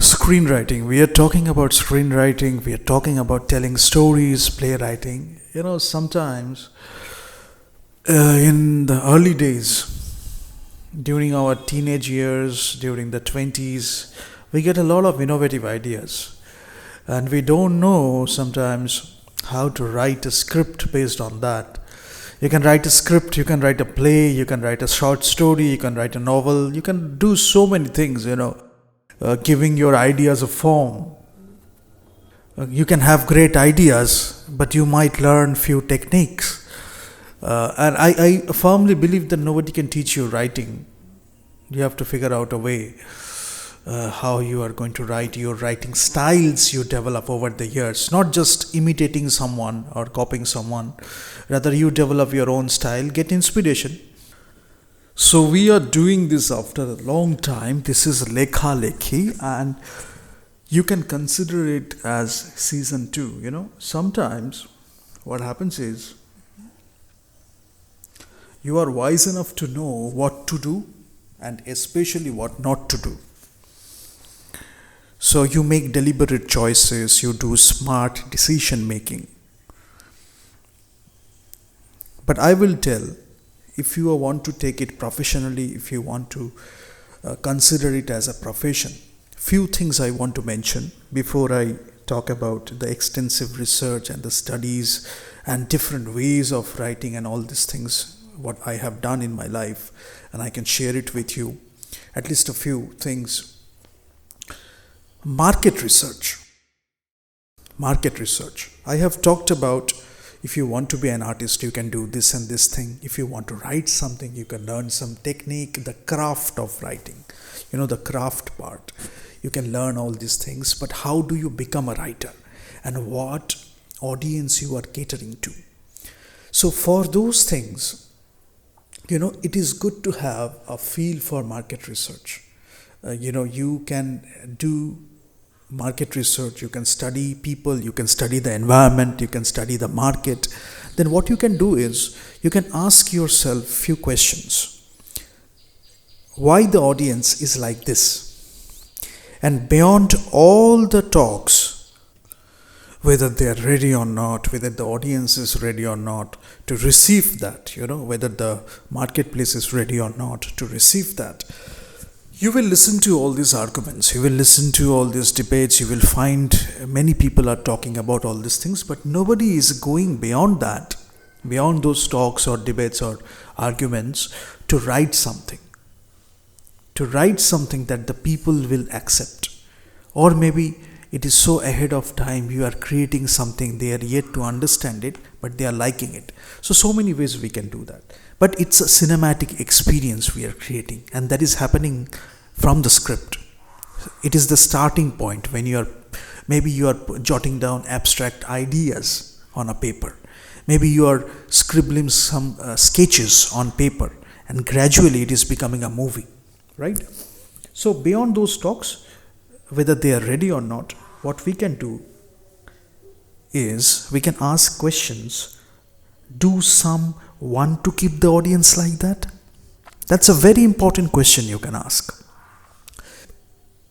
Screenwriting. We are talking about screenwriting. We are talking about telling stories, playwriting. Sometimes in the early days, during our teenage years, during the 20s, we get a lot of innovative ideas. And we don't know sometimes how to write a script based on that. You can write a script, you can write a play, you can write a short story, you can write a novel, you can do so many things, giving your ideas a form. You can have great ideas, but you might learn few techniques. And I firmly believe that nobody can teach you writing. You have to figure out a way how you are going to write, your writing styles you develop over the years, not just imitating someone or copying someone. Rather, you develop your own style, get inspiration. So we are doing this after a long time. This is Lekha Lekhi, and you can consider it as season 2. Sometimes what happens is you are wise enough to know what to do and especially what not to do. So you make deliberate choices, you do smart decision making. But I will tell, if you want to take it professionally, if you want to consider it as a profession, few things I want to mention before I talk about the extensive research and the studies and different ways of writing and all these things, what I have done in my life, and I can share it with you. At least a few things. Market research. Market research. I have talked about, if you want to be an artist, you can do this and this thing. If you want to write something, you can learn some technique, the craft of writing. The craft part. You can learn all these things, but how do you become a writer? And what audience you are catering to? So for those things, it is good to have a feel for market research. You can do market research, you can study people, you can study the environment, you can study the market. Then what you can do is, you can ask yourself few questions. Why the audience is like this? And beyond all the talks, whether they are ready or not, whether the audience is ready or not to receive that, whether the marketplace is ready or not to receive that, you will listen to all these arguments, you will listen to all these debates, you will find many people are talking about all these things, but nobody is going beyond that, beyond those talks or debates or arguments, to write something. To write something that the people will accept. Or maybe it is so ahead of time, you are creating something, they are yet to understand it, but they are liking it. So many ways we can do that. But it's a cinematic experience we are creating, and that is happening from the script. It is the starting point when maybe you are jotting down abstract ideas on a paper. Maybe you are scribbling some sketches on paper, and gradually it is becoming a movie, right? So beyond those talks, whether they are ready or not, what we can do is we can ask questions. Do some want to keep the audience like that? That's a very important question you can ask.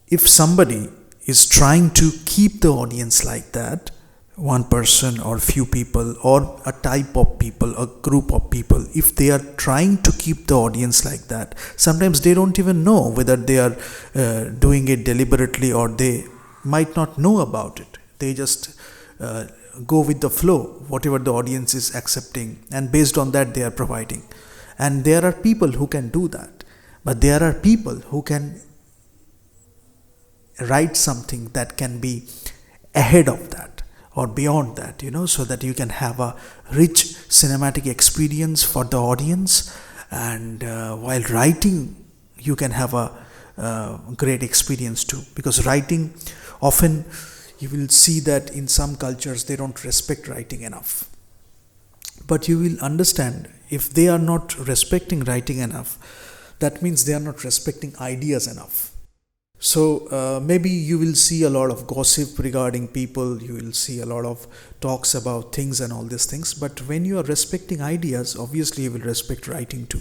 If somebody is trying to keep the audience like that, one person or few people or a type of people, a group of people, if they are trying to keep the audience like that, sometimes they don't even know whether they are doing it deliberately or they might not know about it. They just go with the flow, whatever the audience is accepting, and based on that they are providing. And there are people who can do that, but there are people who can write something that can be ahead of that or beyond that, so that you can have a rich cinematic experience for the audience, and while writing you can have a great experience too. Because writing, often you will see that in some cultures they don't respect writing enough. But you will understand, if they are not respecting writing enough, that means they are not respecting ideas enough. So maybe you will see a lot of gossip regarding people, you will see a lot of talks about things and all these things, but when you are respecting ideas, obviously you will respect writing too.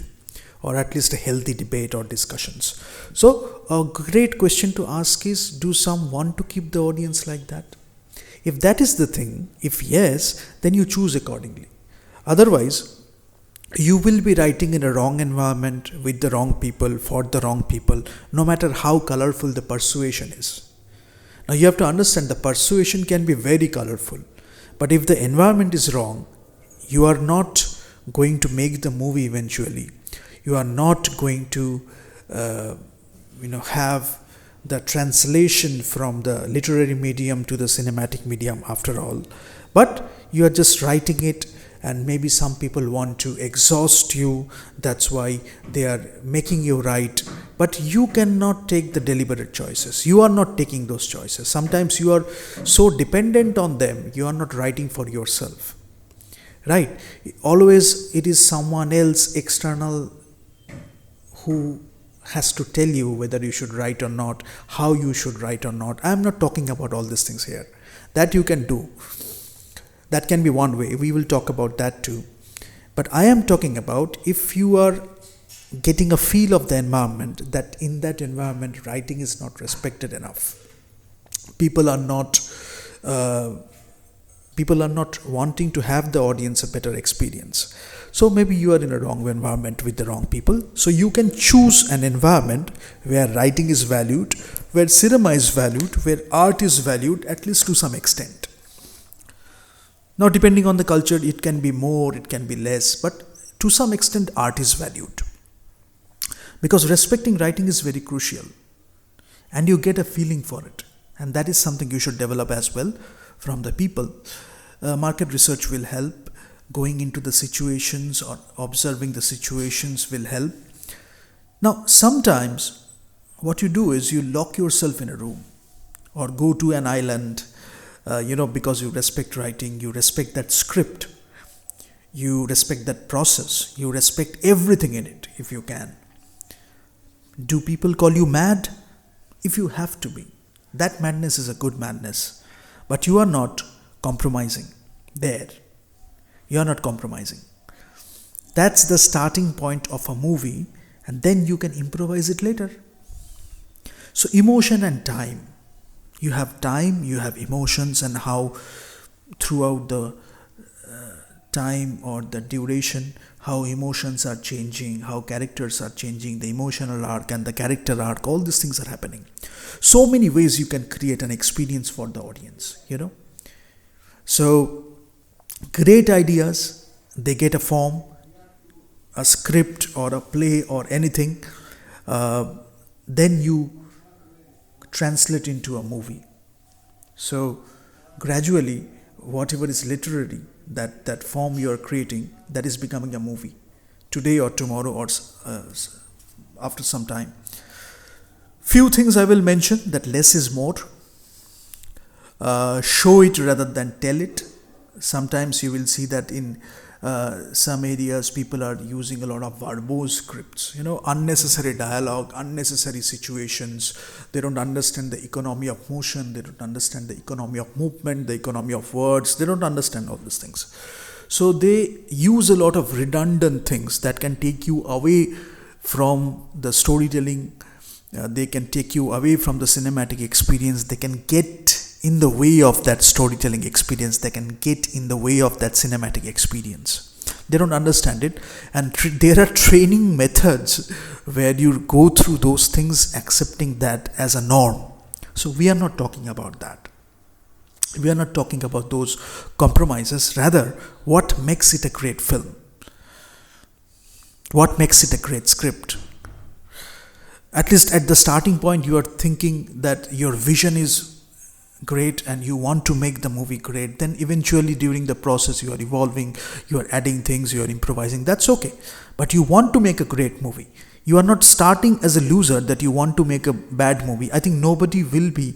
or at least a healthy debate or discussions. So a great question to ask is, do some want to keep the audience like that? If that is the thing, if yes, then you choose accordingly. Otherwise, you will be writing in a wrong environment with the wrong people for the wrong people, no matter how colorful the persuasion is. Now you have to understand, the persuasion can be very colorful, but if the environment is wrong, you are not going to make the movie eventually. You are not going to have the translation from the literary medium to the cinematic medium after all. But you are just writing it, and maybe some people want to exhaust you, that's why they are making you write. But you cannot take the deliberate choices. You are not taking those choices. Sometimes you are so dependent on them, you are not writing for yourself. Right? Always it is someone else external who has to tell you whether you should write or not, how you should write or not. I am not talking about all these things here. That you can do. That can be one way. We will talk about that too. But I am talking about if you are getting a feel of the environment, that in that environment writing is not respected enough. People are not wanting to have the audience a better experience. So maybe you are in a wrong environment with the wrong people. So you can choose an environment where writing is valued, where cinema is valued, where art is valued, at least to some extent. Now, depending on the culture, it can be more, it can be less, but to some extent art is valued. Because respecting writing is very crucial, and you get a feeling for it. And that is something you should develop as well from the people. Market research will help. Going into the situations or observing the situations will help. Now, sometimes what you do is you lock yourself in a room or go to an island, because you respect writing, you respect that script, you respect that process, you respect everything in it if you can. Do people call you mad? If you have to be. That madness is a good madness. But you are not compromising there. You are not compromising. That's the starting point of a movie, and then you can improvise it later. So emotion and time. You have time, you have emotions, and how throughout the time or the duration, how emotions are changing, how characters are changing, the emotional arc and the character arc, all these things are happening. So many ways you can create an experience for the audience, So, great ideas, they get a form, a script or a play or anything, then you translate into a movie. So gradually, whatever is literary, that form you are creating, that is becoming a movie. Today or tomorrow or after some time. Few things I will mention, that less is more. Show it rather than tell it. Sometimes you will see that in some areas people are using a lot of verbose scripts, unnecessary dialogue, unnecessary situations. They don't understand the economy of motion, they don't understand the economy of movement, the economy of words, they don't understand all these things. So they use a lot of redundant things that can take you away from the storytelling, they can take you away from the cinematic experience, they can get in the way of that storytelling experience, they can get in the way of that cinematic experience. They don't understand it, and there are training methods where you go through those things accepting that as a norm. So we are not talking about that. We are not talking about those compromises. Rather, what makes it a great film? What makes it a great script? At least at the starting point, you are thinking that your vision is great and you want to make the movie great. Then eventually during the process you are evolving, you are adding things, you are improvising. That's okay. But you want to make a great movie. You are not starting as a loser that you want to make a bad movie. I think nobody will be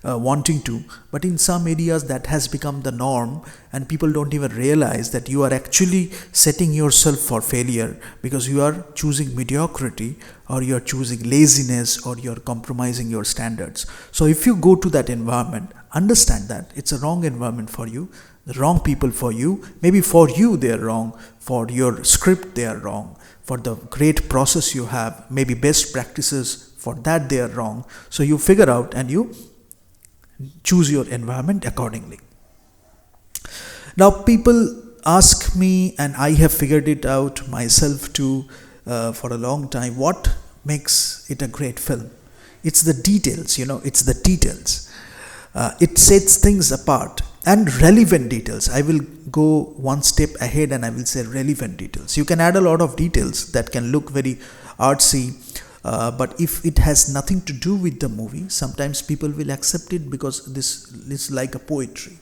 wanting to, but in some areas that has become the norm, and people don't even realize that you are actually setting yourself for failure because you are choosing mediocrity, or you are choosing laziness, or you are compromising your standards. So if you go to that environment, understand that it's a wrong environment for you, the wrong people for you. Maybe for you they are wrong, for your script they are wrong, for the great process you have, maybe best practices, for that they are wrong. So you figure out and you choose your environment accordingly. Now people ask me, and I have figured it out myself too for a long time, what makes it a great film? It's the details, it's the details. It sets things apart, and relevant details. I will go one step ahead and I will say relevant details. You can add a lot of details that can look very artsy, but if it has nothing to do with the movie, sometimes people will accept it because this is like a poetry,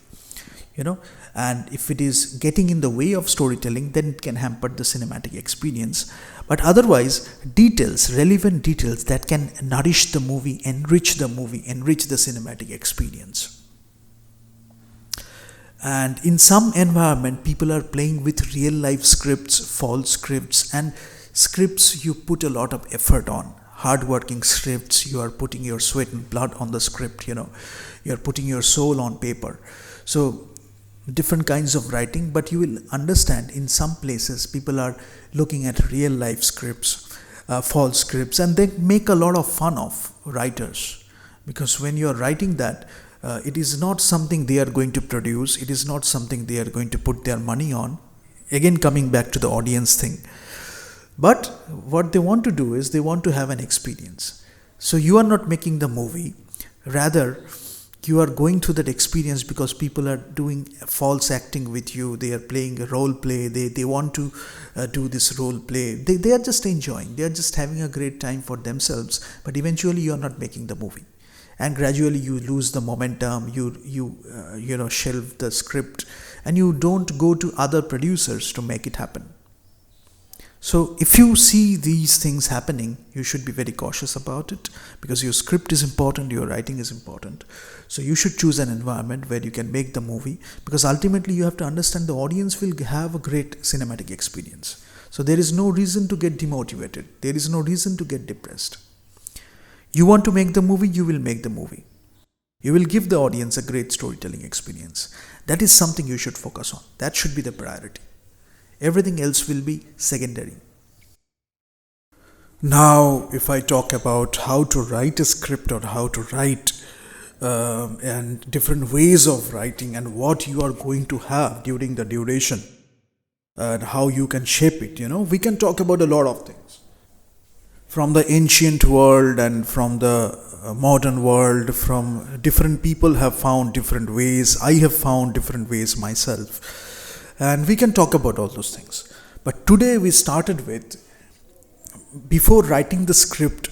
and if it is getting in the way of storytelling, then it can hamper the cinematic experience. But otherwise, details, relevant details that can nourish the movie, enrich the cinematic experience. And in some environment, people are playing with real life scripts, false scripts, and scripts you put a lot of effort on. Hard-working scripts, you are putting your sweat and blood on the script, you are putting your soul on paper. So different kinds of writing, but you will understand in some places people are looking at real life scripts, false scripts, and they make a lot of fun of writers, because when you are writing that, it is not something they are going to produce, it is not something they are going to put their money on. Again, coming back to the audience thing. But what they want to do is they want to have an experience. So you are not making the movie, rather you are going through that experience because people are doing false acting with you. They are playing a role play. They want to do this role play. They are just enjoying. They are just having a great time for themselves. But eventually you are not making the movie. And gradually you lose the momentum. You shelve the script. And you don't go to other producers to make it happen. So if you see these things happening, you should be very cautious about it, because your script is important, your writing is important. So you should choose an environment where you can make the movie, because ultimately you have to understand the audience will have a great cinematic experience. So there is no reason to get demotivated. There is no reason to get depressed. You want to make the movie, you will make the movie. You will give the audience a great storytelling experience. That is something you should focus on. That should be the priority. Everything else will be secondary. Now, if I talk about how to write a script or how to write and different ways of writing and what you are going to have during the duration and how you can shape it, we can talk about a lot of things. From the ancient world and from the modern world, from different people have found different ways. I have found different ways myself. And we can talk about all those things. But today we started with, before writing the script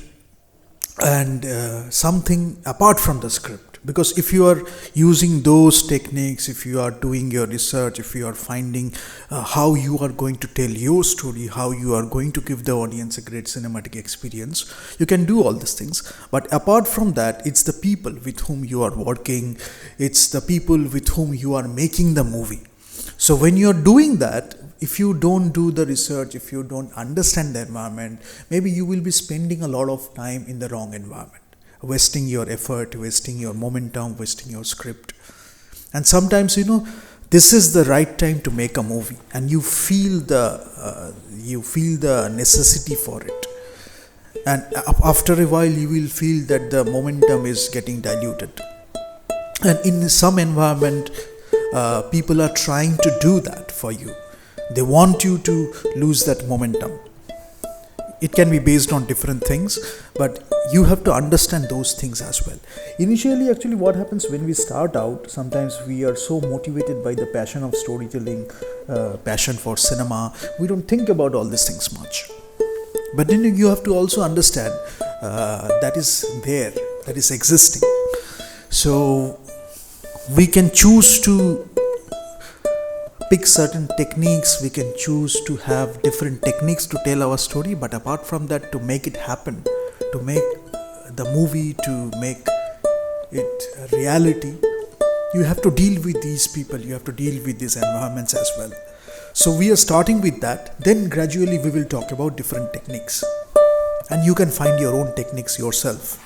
and something apart from the script. Because if you are using those techniques, if you are doing your research, if you are finding how you are going to tell your story, how you are going to give the audience a great cinematic experience, you can do all these things. But apart from that, it's the people with whom you are working, it's the people with whom you are making the movie. So when you're doing that, if you don't do the research, if you don't understand the environment, maybe you will be spending a lot of time in the wrong environment, wasting your effort, wasting your momentum, wasting your script. And sometimes, this is the right time to make a movie, and you feel the necessity for it. And after a while, you will feel that the momentum is getting diluted. And in some environment, people are trying to do that for you. They want you to lose that momentum. It can be based on different things, but you have to understand those things as well. Initially, actually, what happens when we start out, sometimes we are so motivated by the passion of storytelling, passion for cinema, we don't think about all these things much. But then you have to also understand that is there, that is existing. So we can choose to pick certain techniques, we can choose to have different techniques to tell our story, but apart from that, to make it happen, to make the movie, to make it a reality, you have to deal with these people, you have to deal with these environments as well. So we are starting with that, then gradually we will talk about different techniques, and you can find your own techniques yourself.